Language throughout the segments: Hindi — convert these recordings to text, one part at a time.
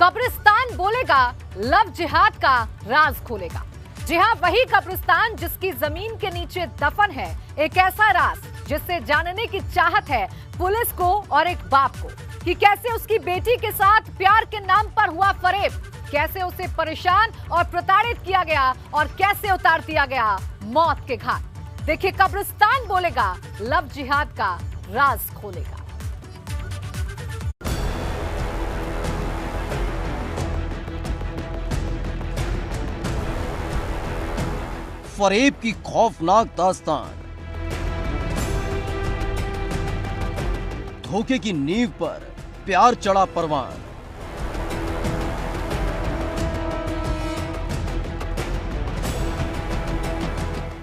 कब्रिस्तान बोलेगा, लव जिहाद का राज खोलेगा। जी हां, वही कब्रिस्तान जिसकी जमीन के नीचे दफन है एक ऐसा राज जिससे जानने की चाहत है पुलिस को और एक बाप को कि कैसे उसकी बेटी के साथ प्यार के नाम पर हुआ फरेब, कैसे उसे परेशान और प्रताड़ित किया गया और कैसे उतार दिया गया मौत के घाट। देखिए, कब्रिस्तान बोलेगा, लव जिहाद का राज खोलेगा। फरेब की खौफनाक दास्तान, धोखे की नींव पर प्यार चढ़ा परवान,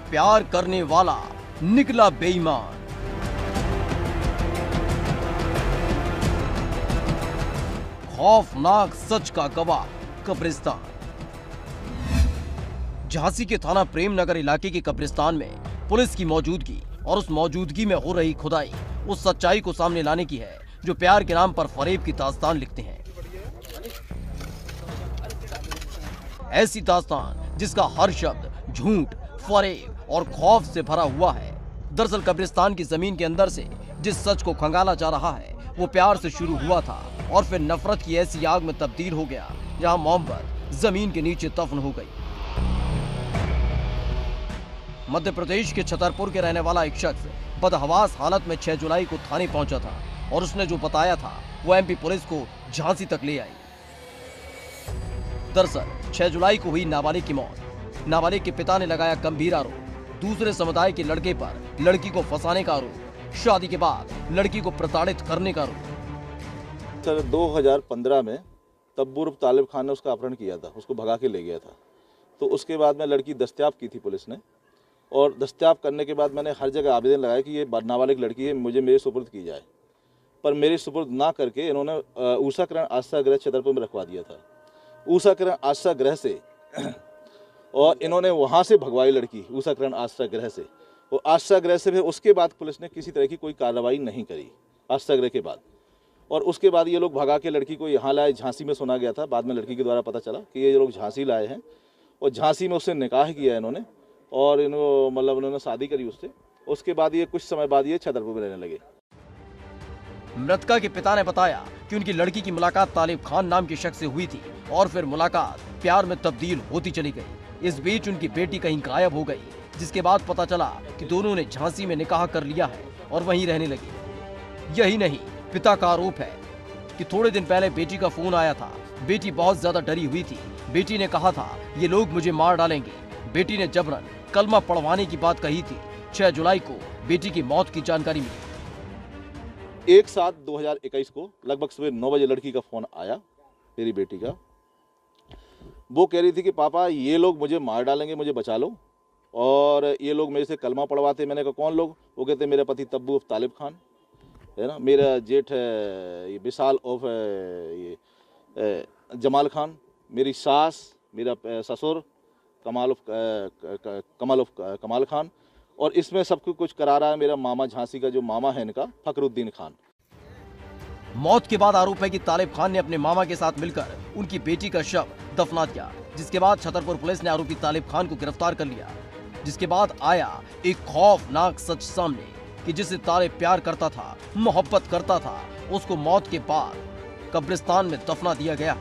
प्यार करने वाला निकला बेईमान। खौफनाक सच का गवाह कब्रिस्तान। झांसी के थाना प्रेमनगर इलाके के कब्रिस्तान में पुलिस की मौजूदगी और उस मौजूदगी में हो रही खुदाई उस सच्चाई को सामने लाने की है जो प्यार के नाम पर फरेब की दास्तान लिखते हैं। ऐसी दास्तान जिसका हर शब्द झूठ, फरेब और खौफ से भरा हुआ है। दरअसल कब्रिस्तान की जमीन के अंदर से जिस सच को खंगाला जा रहा है वो प्यार से शुरू हुआ था और फिर नफरत की ऐसी आग में तब्दील हो गया जहां मोहब्बत जमीन के नीचे दफन हो गई। मध्य प्रदेश के छतरपुर के रहने वाला एक शख्स बदहवास हालत में 6 जुलाई को थाने पहुंचा था और उसने जो बताया था वो एमपी पुलिस को झांसी तक ले आई। दरअसल 6 जुलाई को हुई नाबालिग की मौत। नाबालिग के पिता ने लगाया गंभीर आरोप, दूसरे समुदाय के लड़के पर लड़की को फंसाने का आरोप, शादी के बाद लड़की को प्रताड़ित करने का आरोप। सर 2015 में तब्बूर तालिब खान ने उसका अपहरण किया था, उसको भगा के ले गया था। तो उसके बाद में लड़की दस्तयाब की थी पुलिस ने, और दस्तयाब करने के बाद मैंने हर जगह आवेदन लगाया कि ये नाबालिग लड़की है, मुझे मेरे सुपुर्द की जाए। पर मेरे सुपुर्द ना करके इन्होंने ऊषा किरण आश्रय गृह छतरपुर में रखवा दिया था। ऊषा किरण आश्रय गृह से और इन्होंने वहाँ से भगवाई लड़की ऊषा किरण आश्रय गृह से, और आश्रय गृह से फिर उसके बाद पुलिस ने किसी तरह की कोई कार्रवाई नहीं करी आश्रय गृह के बाद। और उसके बाद ये लोग भगा के लड़की को यहाँ लाए, झांसी में सुना गया था। बाद में लड़की के द्वारा पता चला कि ये लोग झांसी लाए हैं और झांसी में उससे निकाह किया इन्होंने और इनको मतलब उन्होंने शादी करी उससे। उसके बाद ये कुछ समय बाद ये छतरपुर में रहने लगे। मृतका के पिता ने बताया कि उनकी लड़की की मुलाकात तालिब खान नाम के शख्स से हुई थी और फिर मुलाकात प्यार में तब्दील होती चली गई। इस बीच उनकी बेटी कहीं गायब हो गई, जिसके बाद पता चला कि दोनों ने झांसी में निकाह कर लिया है और वहीं रहने लगे। यही नहीं, पिता का आरोप है कि थोड़े दिन पहले बेटी का फोन आया था। बेटी बहुत ज्यादा डरी हुई थी। बेटी ने कहा था ये लोग मुझे मार डालेंगे। बेटी ने जबरन कलमा पढ़वाने की बात कही थी। 6 जुलाई को बेटी की मौत की जानकारी मिली। 1/7/2021 को लगभग सुबह 9 बजे लड़की का फोन आया, मेरी बेटी का। वो कह रही थी कि पापा ये लोग मुझे मार डालेंगे, मुझे बचा लो, और ये लोग मेरे से कलमा पढ़वाते। मैंने कहा कौन लोग? वो कहते मेरे पति तब्बू तालिब खान है ना, मेरा जेठ है ये विशाल उर्फ ये जमाल खान, मेरी सास, मेरा ससुर कमाल खान, और इसमें सब कुछ करा रहा है मेरा मामा, झांसी का जो मामा है इनका, फखरुद्दीन खान। मौत के बाद आरोप है कि तालिब खान ने अपने मामा के साथ मिलकर उनकी बेटी का शव दफना दिया, जिसके बाद छतरपुर पुलिस ने आरोपी तालिब खान को गिरफ्तार कर लिया। जिसके बाद आया एक खौफनाक सच सामने कि जिससे तालिब प्यार करता था, मोहब्बत करता था, उसको मौत के बाद कब्रिस्तान में दफना दिया गया।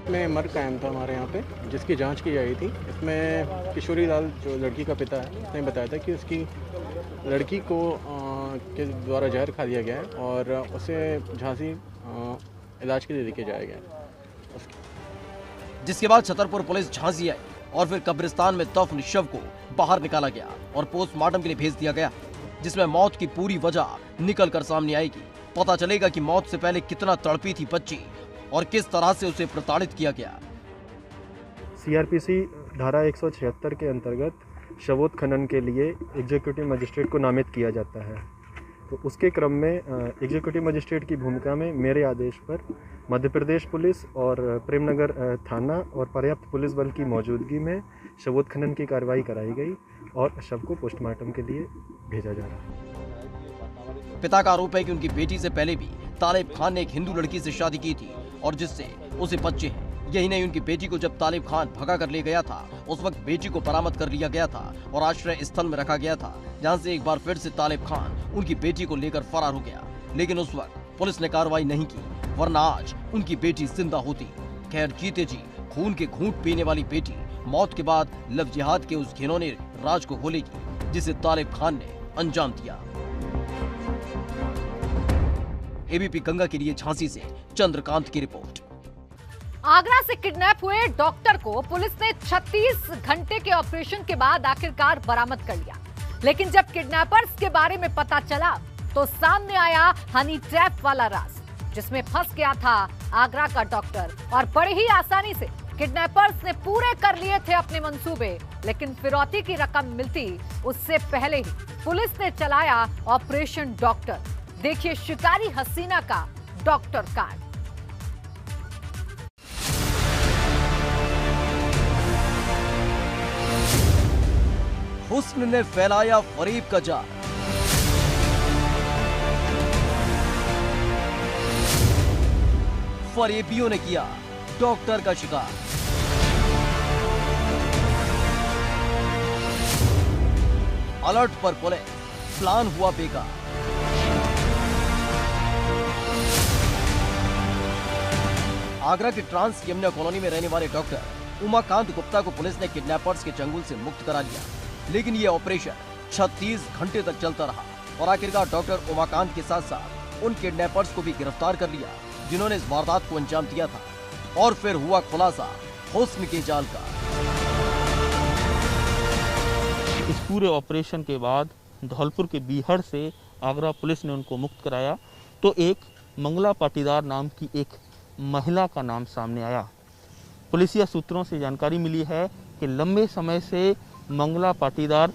में मर्ग कायम था हमारे यहाँ पे, जिसकी जांच की गई थी। इसमें किशोरी लाल जो लड़की का पिता है उसने बताया था कि उसकी लड़की को के द्वारा जहर खा दिया गया है और उसे झांसी इलाज के लिए लेके जाया गया। जिसके बाद छतरपुर पुलिस झांसी आई और फिर कब्रिस्तान में दफन शव को बाहर निकाला गया और पोस्टमार्टम के लिए भेज दिया गया, जिसमें मौत की पूरी वजह निकल कर सामने आएगी। पता चलेगा कि मौत से पहले कितना तड़पी थी बच्ची और किस तरह से उसे प्रताड़ित किया गया। सीआरपीसी धारा 176 के अंतर्गत शवोत्खनन के लिए एग्जीक्यूटिव मजिस्ट्रेट को नामित किया जाता है। तो उसके क्रम में एग्जीक्यूटिव मजिस्ट्रेट की भूमिका में मेरे आदेश पर मध्य प्रदेश पुलिस और प्रेमनगर थाना और पर्याप्त पुलिस बल की मौजूदगी में शवोत्खनन की कार्रवाई कराई गई और शव को पोस्टमार्टम के लिए भेजा जा रहा है। पिता का आरोप है कि उनकी बेटी से पहले भी तालिब खान ने एक हिंदू लड़की से शादी की थी और जिससे उसे बच्चे हैं। यही नहीं, उनकी बेटी को जब तालिब खान भगा कर ले गया था उस वक्त बेटी को बरामद कर लिया गया था और आश्रय स्थल में रखा गया था, जहां से एक बार फिर से तालिब खान उनकी बेटी को लेकर फरार हो गया। लेकिन उस वक्त पुलिस ने कार्रवाई नहीं की, वरना आज उनकी बेटी जिंदा होती। खैर, जीते जी खून के घूंट पीने वाली बेटी मौत के बाद लव जिहाद के उस घिनौने राज को खोलेगी जिसे तालिब खान ने अंजाम दिया। एबीपी गंगा के लिए झांसी से चंद्रकांत की रिपोर्ट। आगरा से किडनैप हुए डॉक्टर को पुलिस ने 36 घंटे के ऑपरेशन के बाद आखिरकार बरामद कर लिया। लेकिन जब किडनैपर्स के बारे में पता चला तो सामने आया हनी ट्रैप वाला राज, जिसमें फंस गया था आगरा का डॉक्टर। और बड़ी ही आसानी से किडनैपर्स ने पूरे कर लिए थे अपने मंसूबे, लेकिन फिरौती की रकम मिलती उससे पहले ही पुलिस ने चलाया ऑपरेशन डॉक्टर। देखिए शिकारी हसीना का डॉक्टर कार्ड। हुस्न ने फैलाया फरेब का जाल, फरेबियों ने किया डॉक्टर का शिकार। अलर्ट पर पुलिस, प्लान हुआ बेकार। आगरा के ट्रांस यमुना कॉलोनी में रहने वाले डॉक्टर उमाकांत गुप्ता को पुलिस ने किडनैपर्स के चंगुल से मुक्त करा लिया। लेकिन ये ऑपरेशन 36 घंटे तक चलता रहा और आखिरकार डॉक्टर उमाकांत के साथ साथ उन किडनैपर्स को भी गिरफ्तार कर लिया जिन्होंने इस वारदात को अंजाम दिया था। और फिर हुआ खुलासा हुस्न के जाल का। इस पूरे ऑपरेशन के बाद धौलपुर के बीहड़ से आगरा पुलिस ने उनको मुक्त कराया तो एक मंगला पाटीदार नाम की एक महिला का नाम सामने आया। पुलिसिया सूत्रों से जानकारी मिली है कि लंबे समय से मंगला पाटीदार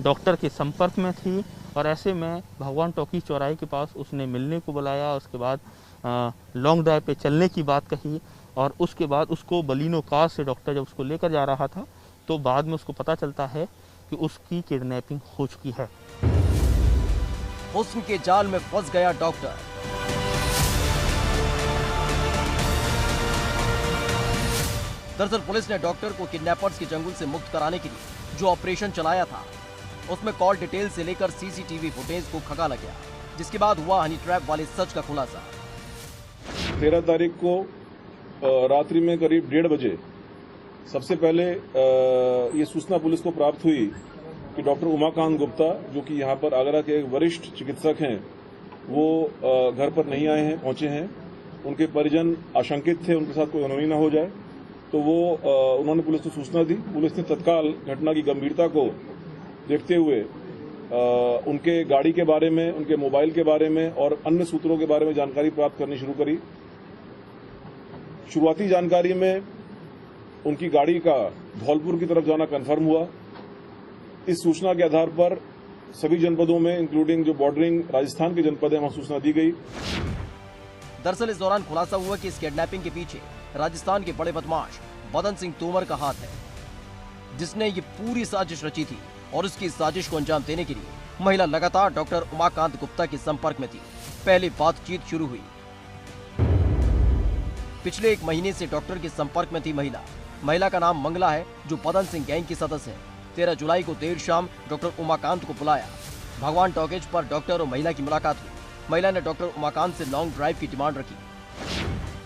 डॉक्टर के संपर्क में थी और ऐसे में भगवान टॉकी चौराहे के पास उसने मिलने को बुलाया। उसके बाद लॉन्ग ड्राइव पे चलने की बात कही और उसके बाद उसको बलिनो कार से डॉक्टर जब उसको लेकर जा रहा था तो बाद में उसको पता चलता है कि उसकी किडनैपिंग हो चुकी है। हुस्न के जाल में फंस गया डॉक्टर। दरअसल पुलिस ने डॉक्टर को किडनैपर्स के चंगुल से मुक्त कराने के लिए जो ऑपरेशन चलाया था उसमें कॉल डिटेल से लेकर सीसीटीवी फुटेज को खंगाला गया, जिसके बाद हुआ हनी ट्रैप वाले सच का खुलासा। 13 तारीख को रात्रि में करीब 1:30 बजे सबसे पहले ये सूचना पुलिस को प्राप्त हुई कि डॉक्टर उमाकांत गुप्ता, जो कि यहाँ पर आगरा के एक वरिष्ठ चिकित्सक हैं, वो घर पर नहीं आए हैं, पहुंचे हैं। उनके परिजन आशंकित थे उनके साथ कोई अनहोनी न हो जाए, तो वो उन्होंने पुलिस को सूचना दी। पुलिस ने तत्काल घटना की गंभीरता को देखते हुए उनके गाड़ी के बारे में, उनके मोबाइल के बारे में और अन्य सूत्रों के बारे में जानकारी प्राप्त करनी शुरू करी। शुरुआती जानकारी में उनकी गाड़ी का धौलपुर की तरफ जाना कन्फर्म हुआ। इस सूचना के आधार पर सभी जनपदों में इंक्लूडिंग जो बॉर्डरिंग राजस्थान के जनपद हैं वहां सूचना दी गई। दरअसल इस दौरान खुलासा हुआ कि इस किडनैपिंग के पीछे राजस्थान के बड़े बदमाश बदन सिंह तोमर का हाथ है, जिसने ये पूरी साजिश रची थी और इसकी साजिश को अंजाम देने के लिए महिला लगातार डॉक्टर उमाकांत गुप्ता के संपर्क में थी। पहले बातचीत शुरू हुई। पिछले 1 महीने से डॉक्टर के संपर्क में थी महिला का नाम मंगला है, जो बदन सिंह गैंग की सदस्य है। 13 जुलाई को देर शाम डॉक्टर उमाकांत को बुलाया। भगवान टॉकीज पर डॉक्टर और महिला की मुलाकात हुई। महिला ने डॉक्टर उमाकांत से लॉन्ग ड्राइव की डिमांड रखी।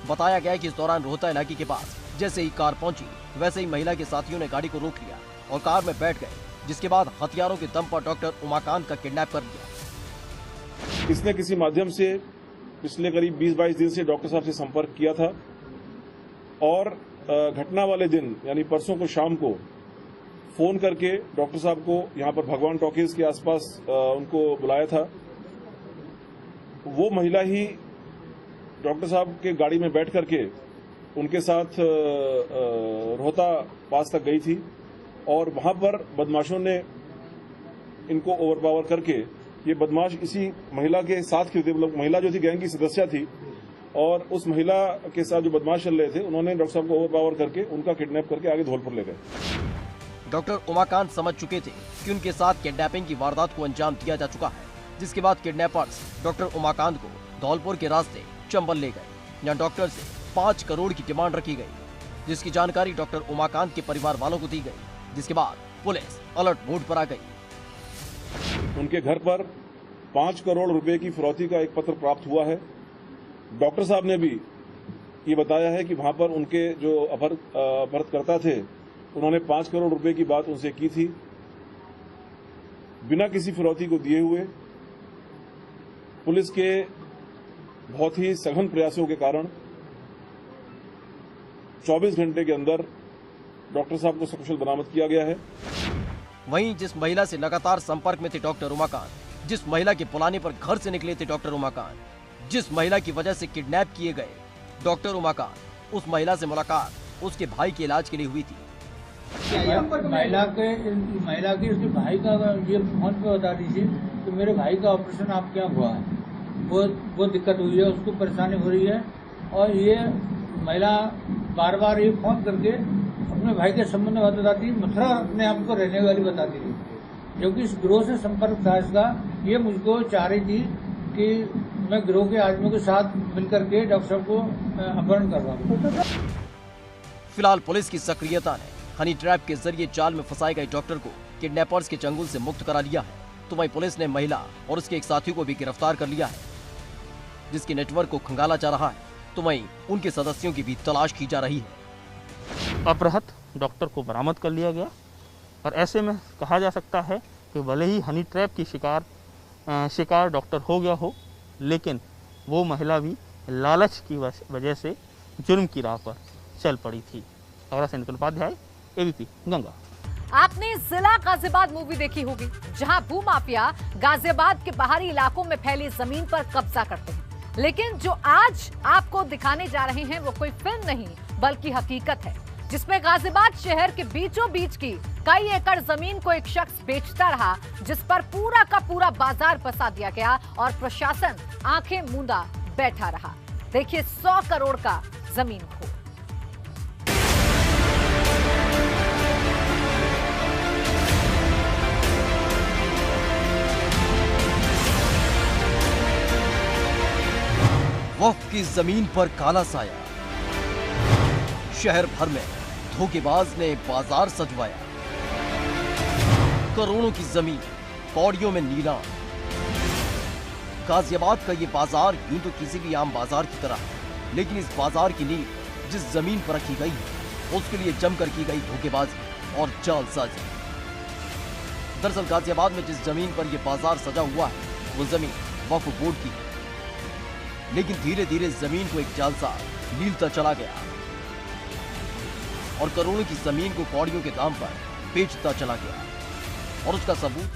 बताया गया कि इस दौरान रोहता इलाके के पास जैसे ही कार पहुंची वैसे ही महिला के साथियों ने गाड़ी को रोक लिया और कार में बैठ गए, जिसके बाद हथियारों के दम पर डॉक्टर उमाकांत का किडनैप कर दिया। इसने किसी माध्यम से पिछले करीब 20-22 दिन से डॉक्टर साहब से संपर्क किया था और घटना वाले दिन यानी परसों को शाम को फोन करके डॉक्टर साहब को यहाँ पर भगवान टॉकीज के आसपास उनको बुलाया था। वो महिला ही डॉक्टर साहब के गाड़ी में बैठ करके उनके साथ रोहता पास तक गई थी और वहां पर बदमाशों ने इनको ओवरपावर करके, ये बदमाश इसी महिला के साथ खड़े थे, मतलब महिला जो थी गैंग की सदस्य थी और उस महिला के साथ जो बदमाश चल रहे थे उन्होंने डॉक्टर साहब को ओवरपावर करके उनका किडनैप करके आगे धौलपुर ले गए। डॉक्टर उमाकांत समझ चुके थे कि उनके साथ किडनैपिंग की वारदात को अंजाम दिया जा चुका है, जिसके बाद किडनैपर्स डॉक्टर उमाकांत को धौलपुर के रास्ते चंबल ले गए, जहां डॉक्टर से 5 करोड़ की डिमांड रखी गई, जिसकी जानकारी डॉक्टर उमाकांत के परिवार वालों को दी गई, जिसके बाद पुलिस अलर्ट मोड पर आ गई। उनके घर पर 5 करोड़ रुपए की फिरौती का एक पत्र प्राप्त हुआ है। डॉक्टर साहब ने भी ये बताया है कि वहां पर उनके जो अपहरणकर्ता थे, उन्होंने 5 करोड़ रुपए की बात उनसे की थी, बिना किसी फिरौती को दिए हुए। पुलिस के बहुत ही सघन प्रयासों के कारण 24 घंटे के अंदर डॉक्टर साहब को सकुशल बरामद किया गया है। वहीं जिस महिला से लगातार संपर्क में थे डॉक्टर उमाकांत, जिस महिला के बुलाने पर घर से निकले थे डॉक्टर उमाकांत, जिस महिला की वजह से किडनैप किए गए डॉक्टर उमाकांत, उस महिला से मुलाकात उसके भाई के इलाज के लिए हुई थी। महिला की उसके भाई का ये फोन पे बता दीजिए कि मेरे भाई का ऑपरेशन आप क्या हुआ है, वो दिक्कत हुई है, उसको परेशानी हो रही है। और ये महिला बार बार ये फोन करके अपने भाई के संबंध में बताती, मथुरा अपने आप को रहने वाली बताती थी, जो कि इस गिरोह से संपर्क था इसका। ये मुझको चाह रही थी कि मैं गिरोह के आदमियों के साथ मिलकर के डॉक्टर साहब को अपहरण करवाऊं। फिलहाल पुलिस की सक्रियता ने हनी ट्रैप के जरिए जाल में फंसाए गए डॉक्टर को किडनैपर्स के चंगुल से मुक्त करा लिया है। तो वहीं पुलिस ने महिला और उसके एक साथी को भी गिरफ्तार कर लिया है, जिसके नेटवर्क को खंगाला जा रहा है। तो वहीं उनके सदस्यों की भी तलाश की जा रही है। अपहृत डॉक्टर को बरामद कर लिया गया और ऐसे में कहा जा सकता है कि भले ही हनी ट्रैप की शिकार डॉक्टर हो गया हो, लेकिन वो महिला भी लालच की वजह से जुर्म की राह पर चल पड़ी थी। और नितिन उपाध्याय, एबीपी गंगा। आपने जिला गाजियाबाद मूवी देखी होगी, जहां भूमाफिया गाजियाबाद के बाहरी इलाकों में फैली जमीन पर कब्जा करते हैं। लेकिन जो आज आपको दिखाने जा रहे हैं वो कोई फिल्म नहीं बल्कि हकीकत है, जिसमें गाजियाबाद शहर के बीचों बीच की कई एकड़ जमीन को एक शख्स बेचता रहा, जिस पर पूरा का पूरा बाजार बसा दिया गया और प्रशासन आंखें मूंदा बैठा रहा। देखिए 100 करोड़ का जमीन खो। वक्फ की जमीन पर काला साया, शहर भर में धोखेबाज ने बाजार सजवाया, करोड़ों की जमीन पौड़ियों में नीलाम। गाजियाबाद का ये बाजार यूं तो किसी भी आम बाजार की तरह है, लेकिन इस बाजार की नींव जिस जमीन पर रखी गई है उसके लिए जमकर की गई धोखेबाजी और जालसाजी। दरअसल गाजियाबाद में जिस जमीन पर यह बाजार सजा हुआ है वो जमीन वक्फ बोर्ड की है, लेकिन धीरे धीरे जमीन को एक जालसाज लीलता चला गया और करोड़ों की जमीन को कौड़ियों के दाम पर बेचता चला गया। और उसका सबूत